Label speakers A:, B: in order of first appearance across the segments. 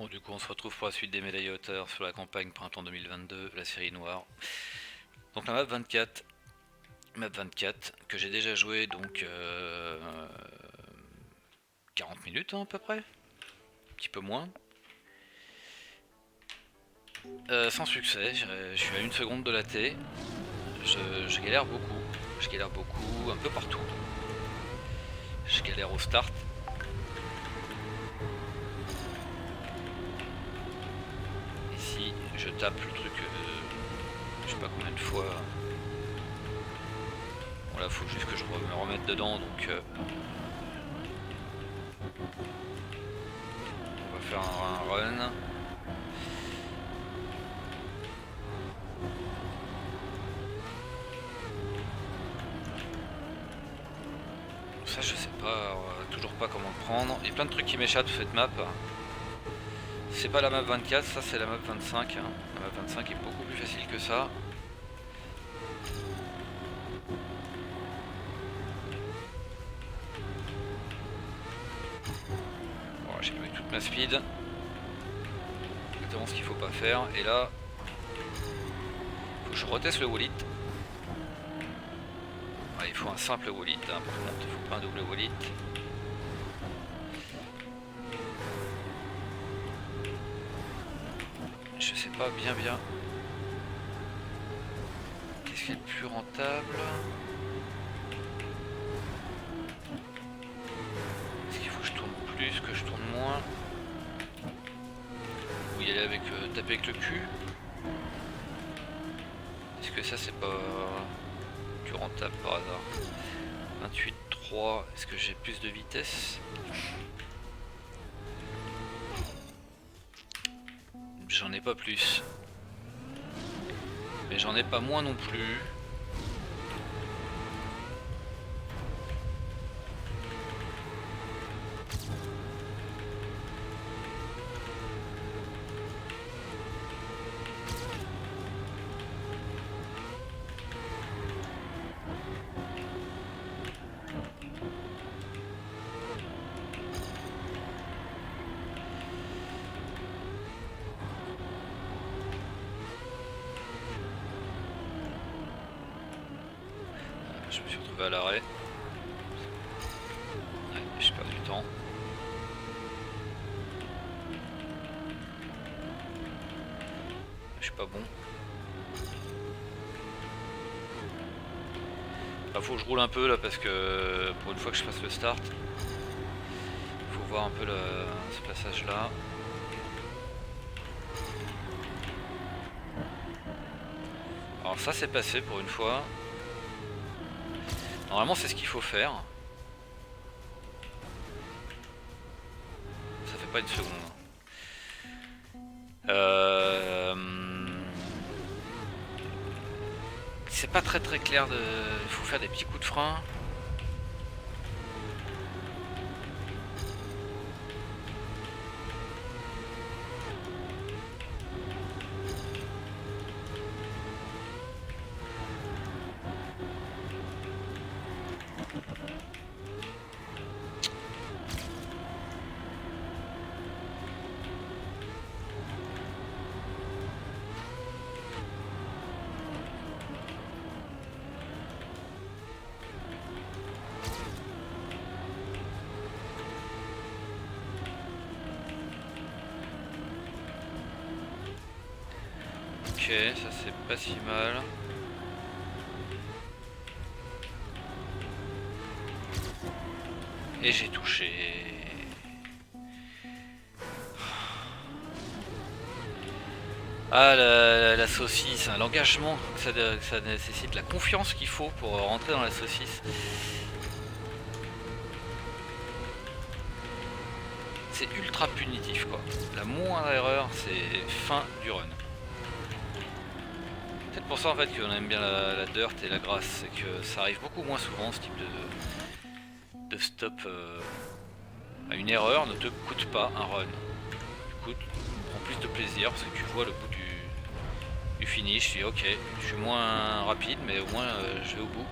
A: Bon, du coup, on se retrouve pour la suite des médailles hauteurs sur la campagne printemps 2022, la série noire. Donc la map 24 que j'ai déjà joué donc 40 minutes hein, à peu près, un petit peu moins. Sans succès, je suis à une seconde de la T. Je galère beaucoup, un peu partout. Je galère au start. Ici, je tape le truc, je sais pas combien de fois. Bon là, faut juste que je me remette dedans, donc on va faire un run. Ça je sais pas, toujours pas comment le prendre. Il y a plein de trucs qui m'échappent sur cette map. C'est pas la map 24, ça c'est la map 25. La map 25 est beaucoup plus facile que ça. Bon, j'ai mis toute ma speed. Exactement ce qu'il faut pas faire. Et là, faut que je reteste le wallet. Ah, il faut un simple wallet, hein, par contre, il faut pas un double wallet. Je sais pas bien. Qu'est-ce qui est le plus rentable? Est-ce qu'il faut que je tourne plus, que je tourne moins? Ou y aller avec taper avec le cul? Est-ce que ça c'est pas plus rentable par hasard? 28.3, est-ce que j'ai plus de vitesse? J'en ai pas plus. Mais j'en ai pas moins non plus. Je me suis retrouvé à l'arrêt. Ouais, j'ai perdu du temps. Je suis pas bon. Bah, faut que je roule un peu là parce que pour une fois que je fasse le start, faut voir un peu ce passage là. Alors ça c'est passé pour une fois. Normalement c'est ce qu'il faut faire. Ça fait pas une seconde. C'est pas très clair de. Il faut faire des petits coups de frein. Ok, ça c'est pas si mal. Et j'ai touché. Ah la saucisse, hein, l'engagement que ça nécessite, la confiance qu'il faut pour rentrer dans la saucisse. C'est ultra punitif quoi. La moindre erreur c'est fin du run. C'est pour ça en fait qu'on aime bien la dirt et la grasse, c'est que ça arrive beaucoup moins souvent ce type de stop. À une erreur ne te coûte pas un run. Du coup tu prends plus de plaisir parce que tu vois le bout du finish, tu dis ok, je suis moins rapide mais au moins je vais au bout.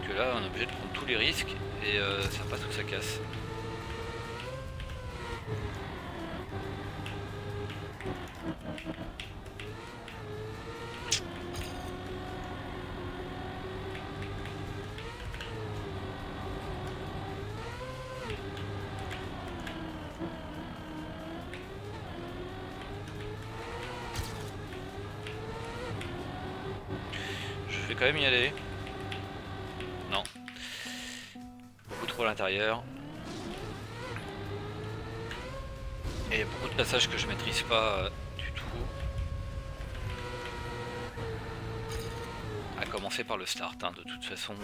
A: Que là on est obligé de prendre tous les risques et ça passe ou ça casse. quand même y aller. Non. Beaucoup trop à l'intérieur. Et il y a beaucoup de passages que je maîtrise pas du tout. À commencer par le start, hein. De toute façon,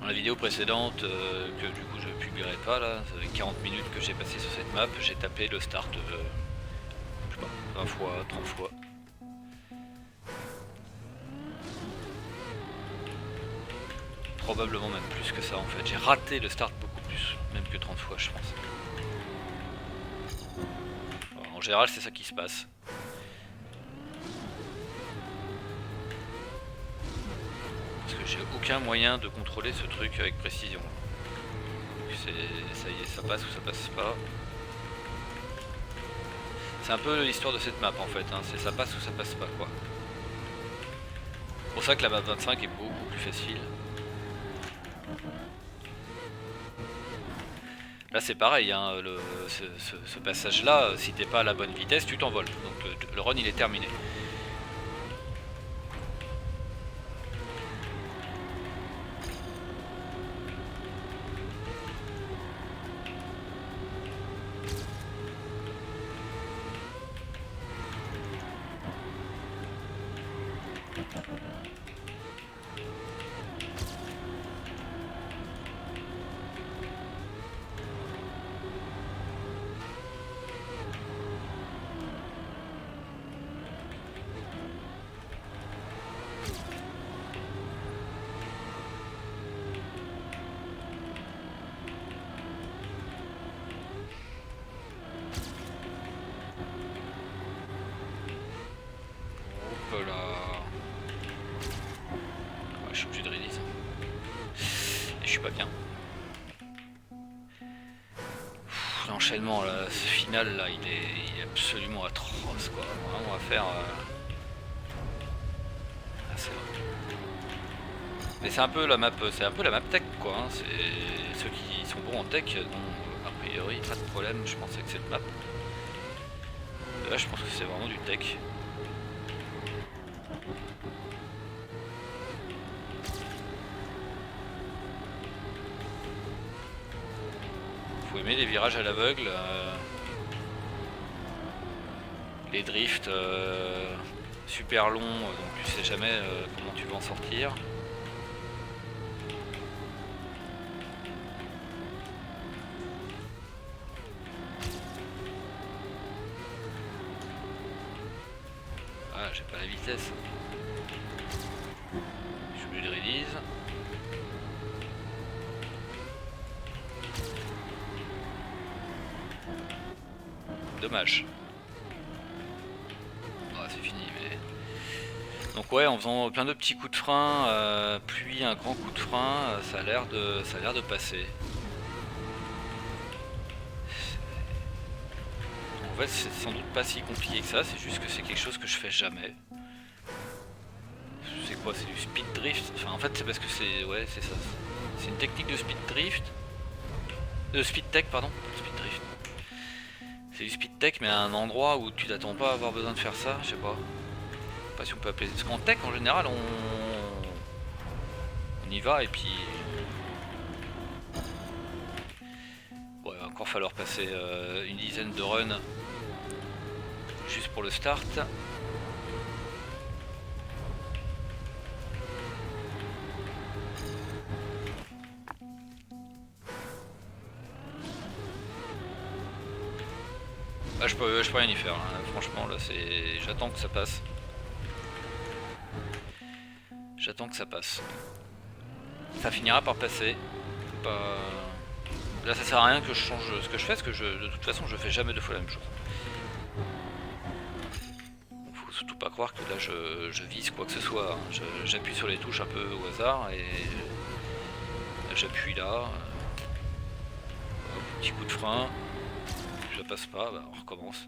A: dans la vidéo précédente, que du coup je publierai pas là, ça fait 40 minutes que j'ai passé sur cette map, j'ai tapé le start, je sais pas, 20 fois, 30 fois. Probablement même plus que ça en fait. J'ai raté le start beaucoup plus, même que 30 fois je pense. Alors, en général c'est ça qui se passe. Parce que j'ai aucun moyen de contrôler ce truc avec précision. Ça y est, ça passe ou ça passe pas. C'est un peu l'histoire de cette map en fait, hein. C'est ça passe ou ça passe pas quoi. C'est pour ça que la map 25 est beaucoup plus facile. Là c'est pareil, hein, ce passage là, si t'es pas à la bonne vitesse, tu t'envoles. Donc le run il est terminé. Hop là. Ouais, je suis obligé de release. Et je suis pas bien. L'enchaînement là, ce final là, il est absolument atroce quoi. Vraiment à faire. Ah, c'est vrai. Mais c'est un peu la map, tech quoi. Hein. C'est ceux qui sont bons en tech n'ont a priori pas de problème. Je pense avec cette map. Là, je pense que c'est vraiment du tech. Faut aimer les virages à l'aveugle, les drifts super longs, donc tu sais jamais comment tu vas en sortir. Ah, j'ai pas la vitesse. Je suis obligé de release. Dommage. Ah, c'est fini. Mais... Donc ouais, en faisant plein de petits coups de frein, puis un grand coup de frein, ça a l'air de passer. En fait, c'est sans doute pas si compliqué que ça, c'est juste que c'est quelque chose que je fais jamais. C'est quoi? C'est du speed drift? Enfin, en fait, c'est parce que c'est... Ouais, c'est ça. C'est une technique de speed drift. De speed tech, pardon. Speed drift. C'est du speed tech, mais à un endroit où tu t'attends pas à avoir besoin de faire ça, je sais pas. Je sais pas si on peut appeler... Parce qu'en tech, en général, on y va et puis... Ouais, il va encore falloir passer une dizaine de runs juste pour le start. Ah, je peux rien y faire, hein. Franchement là c'est... J'attends que ça passe. J'attends que ça passe. Ça finira par passer. Pas... Là ça sert à rien que je change ce que je fais, parce que de toute façon je fais jamais deux fois la même chose. Faut surtout pas croire que là je vise quoi que ce soit, hein. J'appuie sur les touches un peu au hasard et j'appuie là. Petit coup de frein. Ça passe pas, bah on recommence.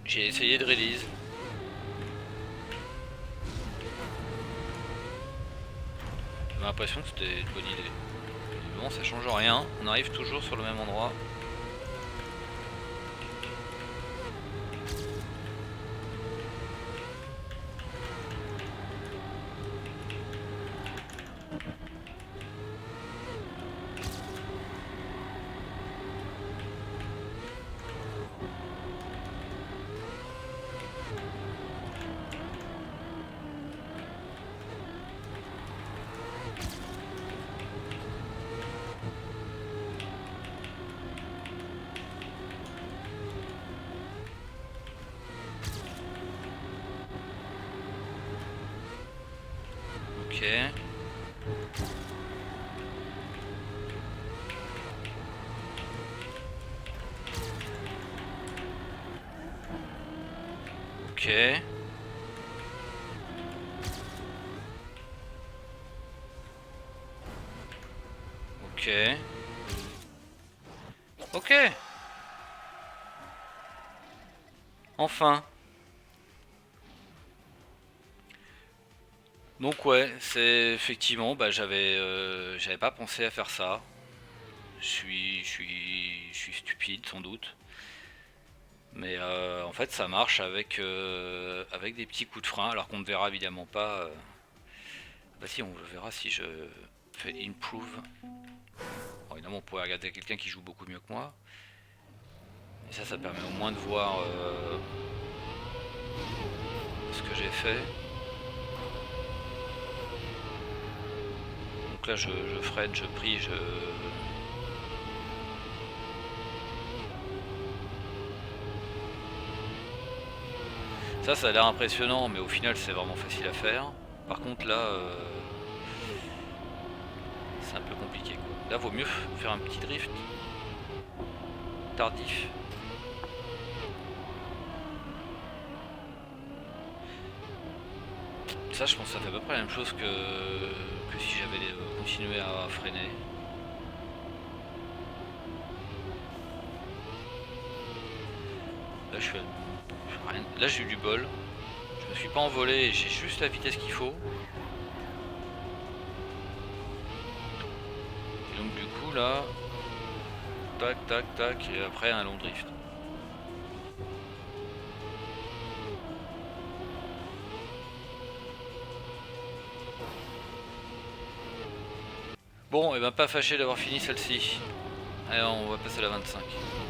A: J'ai essayé de release. l'impression que c'était une bonne idée. Bon, ça change rien, on arrive toujours sur le même endroit. Ok. Ok. Ok. Ok. Enfin. Donc ouais, c'est effectivement, bah j'avais pas pensé à faire ça. Je suis stupide sans doute. Mais en fait ça marche avec des petits coups de frein, alors qu'on ne verra évidemment pas. Bah si, on le verra si je fais improve. Bon, évidemment on pourrait regarder quelqu'un qui joue beaucoup mieux que moi. Et ça permet au moins de voir ce que j'ai fait. Donc là je freine, je prie, ça a l'air impressionnant, mais au final c'est vraiment facile à faire. Par contre là, c'est un peu compliqué quoi. Là vaut mieux faire un petit drift tardif. Ça je pense que ça fait à peu près la même chose que si j'avais continué à freiner. Là je fais rien. Là j'ai eu du bol. Je me suis pas envolé et j'ai juste la vitesse qu'il faut. Et donc du coup là, tac tac tac, et après un long drift. Bon, et ben pas fâché d'avoir fini celle-ci. Allez, on va passer à la 25.